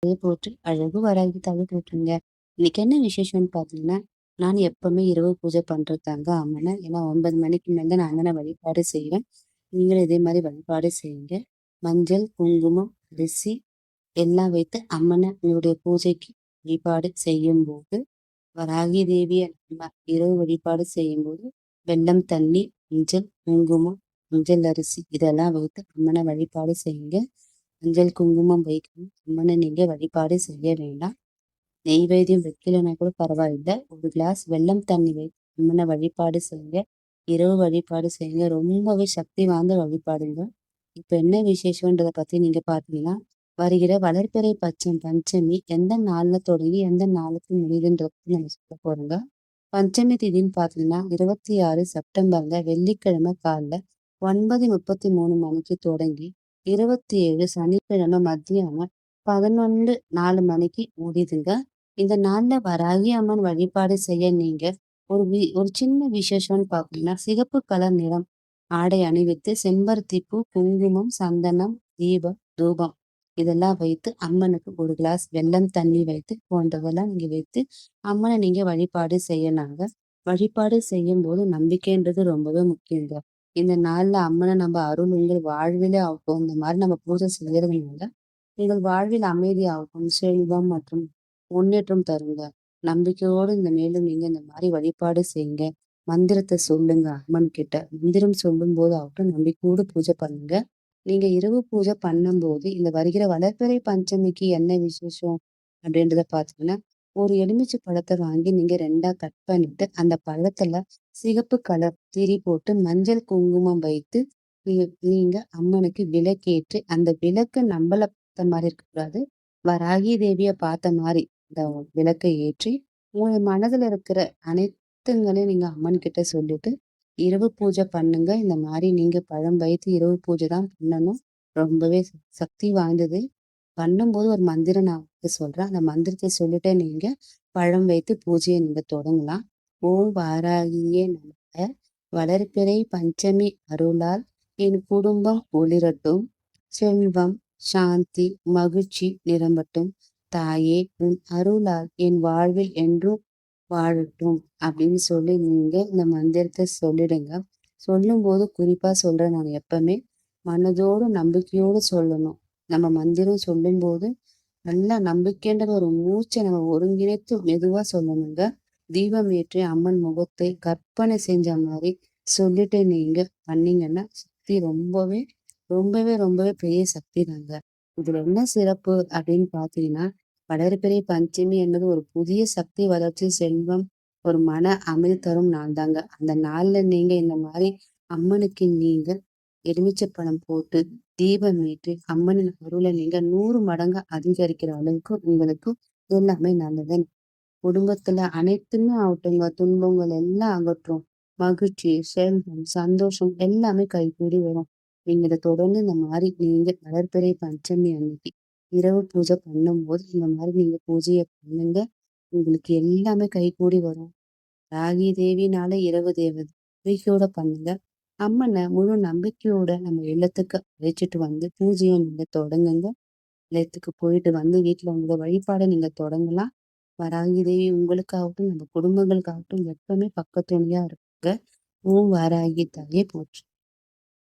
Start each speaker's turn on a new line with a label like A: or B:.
A: போற்றி அழகு வராகி தாயே போற்றுங்க. இன்னைக்கு என்ன விசேஷம்னு பார்த்தீங்கன்னா, நான் எப்பவுமே இரவு பூஜை பண்றதுதாங்க அம்மனை. ஏன்னா 9 மணிக்கு மேல தான் நான் அம்மனை வழிபாடு செய்வேன். நீங்களும் இதே மாதிரி வழிபாடு செய்யுங்க. மஞ்சள், குங்குமம், அரிசி எல்லாம் வைத்து அம்மனை உங்களுடைய பூஜைக்கு வழிபாடு செய்யும்போது, வராகி தேவியை நம்ம இரவு வழிபாடு செய்யும்போது, வெல்லம் தண்ணி, மஞ்சள், குங்குமம், மஞ்சள் அரிசி இதெல்லாம் வைத்து அம்மனை வழிபாடு செய்யுங்க. மஞ்சள், குங்குமம் வைக்கணும். அம்மனை நீங்க வழிபாடு செய்ய வேண்டாம். நெய்வேத்தியம் வைக்கலைன்னா கூட பரவாயில்லை. ஒரு கிளாஸ் வெல்லம் தண்ணி வைத்து அம்மனை வழிபாடு செய்யுங்க. இரவு வழிபாடு செய்யுங்க. ரொம்பவே சக்தி வாய்ந்த வழிபாடுங்க. இப்ப என்ன விசேஷன்றத பத்தி நீங்க பார்த்தீங்கன்னா, வருகிற வளர்பிறை பஞ்சமி எந்த நாள்ல தொடங்கி எந்த நாளுக்கு முடியுதுன்றத பத்தி நம்ம சொல்ல போறோங்க. பஞ்சமி திதின்னு பார்த்தீங்கன்னா 26 செப்டம்பர்ல வெள்ளிக்கிழமை காலைல 9:33 மணிக்கு தொடங்கி 27 சனிக்கிழமை மத்தியானம் 11:04 மணிக்கு முடியுதுங்க. இந்த நாள்ல வராகி அம்மன் வழிபாடு செய்ய நீங்க ஒரு சின்ன விசேஷம்னு பார்த்தீங்கன்னா, சிகப்பு கலர் நிறம் ஆடை அணிவித்து செம்பருத்தி பூ, குங்குமம், சந்தனம், தீபம், தூபம் இதெல்லாம் வைத்து அம்மனுக்கு ஒரு கிளாஸ் வெல்லம் தண்ணி வைத்து போன்றதெல்லாம் நீங்க வைத்து அம்மனை நீங்க வழிபாடு செய்யலாங்க. வழிபாடு செய்யும் போது நம்பிக்கைன்றது ரொம்பவே முக்கியங்க. இந்த நாள்ல அம்மனை நம்ம அருள் உங்கள் வாழ்விலே ஆகட்டும். இந்த மாதிரி நம்ம பூஜை செய்யறதுனால உங்கள் வாழ்வில் அமைதி ஆகட்டும், செல்வம் மற்றும் முன்னேற்றம் தருங்க. நம்பிக்கையோடு மேலும் நீங்க இந்த மாதிரி வழிபாடு செய்யுங்க. மந்திரத்தை சொல்லுங்க அம்மன் கிட்ட. மந்திரம் சொல்லும் போது ஆகட்டும் நம்பிக்கையோடு பூஜை பண்ணுங்க. நீங்க இரவு பூஜை பண்ணும்போது இந்த வருகிற வளர்பிறை பஞ்சமிக்கு என்ன விசேஷம் அப்படின்றத பாத்தீங்கன்னா, ஒரு எலுமிச்சை பழத்தை வாங்கி நீங்க 2ஆ கட் பண்ணிட்டு அந்த பழத்துல சிகப்பு கலர் திரி போட்டு மஞ்சள் குங்குமம் வைத்து நீங்க அம்மனுக்கு விளக்கேற்றி அந்த விளக்கு நம்மள பார்த்த மாதிரி இருக்கக்கூடாது. வராகி தேவிய பார்த்த மாதிரி இந்த விளக்கை ஏற்றி உங்க மனதுல இருக்கிற அனைத்துங்களையும் நீங்க அம்மன் கிட்ட சொல்லிட்டு இரவு பூஜை பண்ணுங்க. இந்த மாதிரி நீங்க பழம் வைத்து இரவு பூஜை தான் பண்ணணும். ரொம்பவே சக்தி வாய்ந்தது. பண்ணும்போது ஒரு மந்திரம் நான் உங்களுக்கு சொல்றேன். அந்த மந்திரத்தை சொல்லிட்டு நீங்க பழம் வைத்து பூஜையை நீங்க தொடங்கலாம். ஓம் வாராகியே நமக. வளர்பிறை பஞ்சமி அருளால் என் குடும்பம் ஒளிரட்டும். செல்வம், சாந்தி, மகிழ்ச்சி நிரம்பட்டும். தாயே உன் அருளால் என் வாழ்வில் என்றும் வாழட்டும் அப்படின்னு சொல்லி நீங்க இந்த மந்திரத்தை சொல்லிடுங்க. சொல்லும்போது குறிப்பா சொல்றேன் நான் எப்பவுமே மனதோடு நம்பிக்கையோடு சொல்லணும். நம்ம மந்திரம் சொல்லும்போது நல்லா நம்பிக்கைன்ற ஒரு மூச்சை நம்ம ஒருங்கிணைத்து மெதுவா சொல்லணுங்க. தீபம் ஏற்றி அம்மன் முகத்தை கற்பனை செஞ்ச மாதிரி சொல்லிட்டு நீங்க பண்ணீங்கன்னா சக்தி ரொம்பவே ரொம்பவே ரொம்பவே பெரிய சக்தி தாங்க. இதுல என்ன சிறப்பு அப்படின்னு பாத்தீங்கன்னா, வளர்பிறை பஞ்சமி என்பது ஒரு புதிய சக்தி வளர்ச்சி, செல்வம், ஒரு மன அமைதி தரும் நாள் தாங்க. அந்த நாள்ல நீங்க இந்த மாதிரி அம்மனுக்கு நீங்க எலுமிச்சப்பழம் போட்டு தீபம் ஏற்றி அம்மனின் அருளை நீங்க 100 மடங்கு அதிகரிக்கிற அளவுக்கு உங்களுக்கு எல்லாமே நல்லது. குடும்பத்துல அனைத்துமே ஆகட்டுங்க, துன்பங்கள் எல்லாம் அகற்றும். மகிழ்ச்சி, செல்வம், சந்தோஷம் எல்லாமே கைகூடி வரும். நீங்க இதை தொடர்ந்து இந்த மாதிரி நீங்க வளர்பிறை பஞ்சமி அன்னைக்கு இரவு பூஜை பண்ணும்போது இந்த மாதிரி நீங்க பூஜையை பண்ணுங்க. உங்களுக்கு எல்லாமே கைகூடி வரும். ராகி தேவினால இரவு தேவதை நம்பிக்கையோட பண்ணுங்க. அம்மனை முழு நம்பிக்கையோட நம்ம இல்லத்துக்கு அழைச்சிட்டு வந்து பூஜையை நீங்க தொடங்குங்க. இல்லத்துக்கு போயிட்டு வந்து வீட்டுல உங்க வழிபாடை நீங்க தொடங்கலாம். வராகி தேவி உங்களுக்காகட்டும் நம்ம குடும்பங்களுக்காகட்டும் எப்பவுமே பக்கத்துணையா இருப்பாங்க. ஓம் வாராகி தாயே போற்றி.